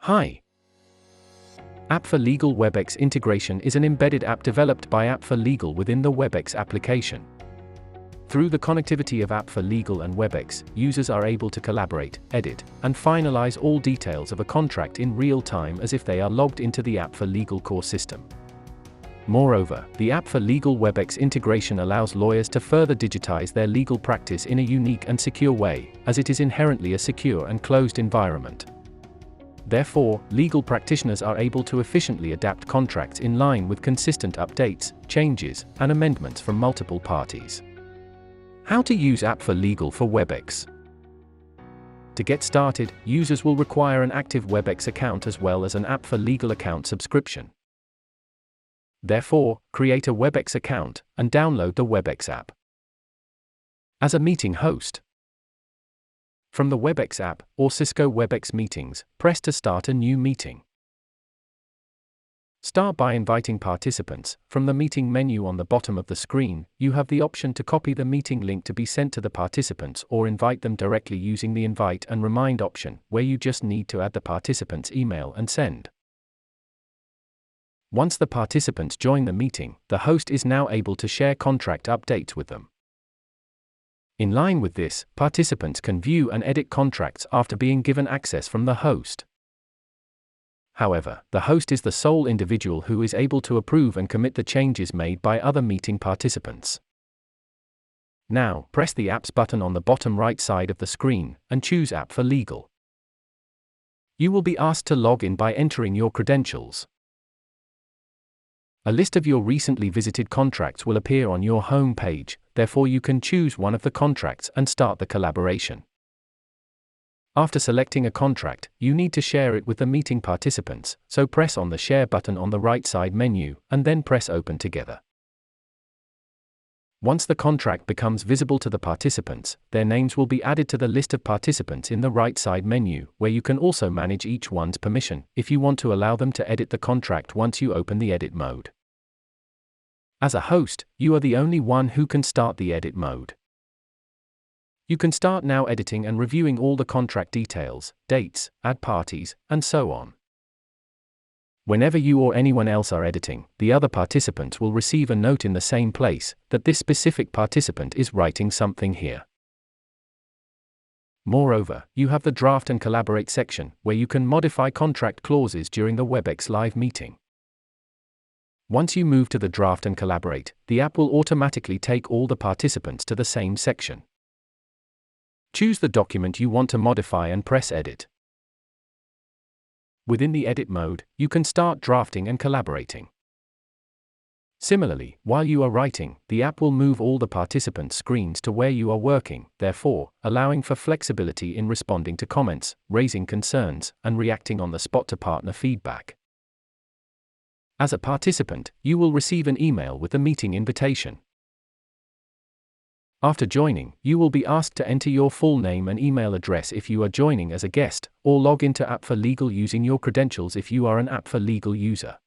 Hi. App4Legal Webex integration is an embedded app developed by App4Legal within the Webex application. Through the connectivity of App4Legal and Webex, users are able to collaborate, edit, and finalize all details of a contract in real time as if they are logged into the App4Legal core system. Moreover, the App4Legal Webex integration allows lawyers to further digitize their legal practice in a unique and secure way, as it is inherently a secure and closed environment. Therefore, legal practitioners are able to efficiently adapt contracts in line with consistent updates, changes, and amendments from multiple parties. How to use App4Legal for Webex. To get started, users will require an active Webex account as well as an App4Legal account subscription. Therefore, create a Webex account and download the Webex app. As a meeting host, from the Webex app or Cisco Webex Meetings, press to start a new meeting. Start by inviting participants. From the meeting menu on the bottom of the screen, you have the option to copy the meeting link to be sent to the participants or invite them directly using the Invite and Remind option, where you just need to add the participant's email and send. Once the participants join the meeting, the host is now able to share contract updates with them. In line with this, participants can view and edit contracts after being given access from the host. However, the host is the sole individual who is able to approve and commit the changes made by other meeting participants. Now, press the Apps button on the bottom right side of the screen and choose App4Legal. You will be asked to log in by entering your credentials. A list of your recently visited contracts will appear on your home page, therefore you can choose one of the contracts and start the collaboration. After selecting a contract, you need to share it with the meeting participants, so press on the Share button on the right side menu, and then press Open Together. Once the contract becomes visible to the participants, their names will be added to the list of participants in the right side menu, where you can also manage each one's permission, if you want to allow them to edit the contract once you open the edit mode. As a host, you are the only one who can start the edit mode. You can start now editing and reviewing all the contract details, dates, add parties, and so on. Whenever you or anyone else are editing, the other participants will receive a note in the same place, that this specific participant is writing something here. Moreover, you have the Draft and Collaborate section, where you can modify contract clauses during the Webex live meeting. Once you move to the Draft and Collaborate, the app will automatically take all the participants to the same section. Choose the document you want to modify and press Edit. Within the edit mode, you can start drafting and collaborating. Similarly, while you are writing, the app will move all the participants' screens to where you are working, therefore, allowing for flexibility in responding to comments, raising concerns, and reacting on the spot to partner feedback. As a participant, you will receive an email with the meeting invitation. After joining, you will be asked to enter your full name and email address if you are joining as a guest, or log into App4Legal using your credentials if you are an App4Legal user.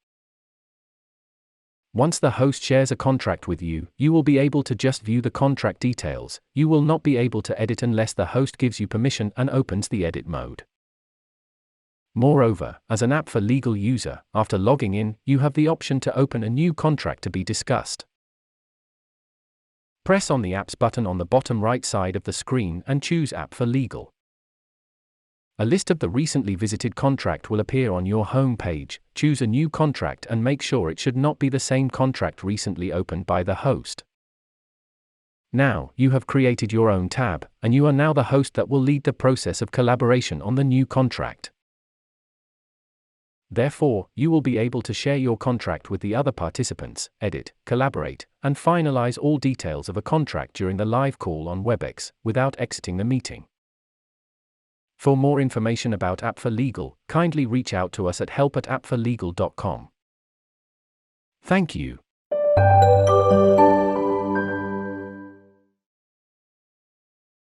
Once the host shares a contract with you, you will be able to just view the contract details. You will not be able to edit unless the host gives you permission and opens the edit mode. Moreover, as an App4Legal user, after logging in, you have the option to open a new contract to be discussed. Press on the Apps button on the bottom right side of the screen and choose App4Legal. A list of the recently visited contract will appear on your home page. Choose a new contract and make sure it should not be the same contract recently opened by the host. Now, you have created your own tab, and you are now the host that will lead the process of collaboration on the new contract. Therefore, you will be able to share your contract with the other participants, edit, collaborate, and finalize all details of a contract during the live call on Webex, without exiting the meeting. For more information about App4Legal, kindly reach out to us at help@app4legal.com. Thank you.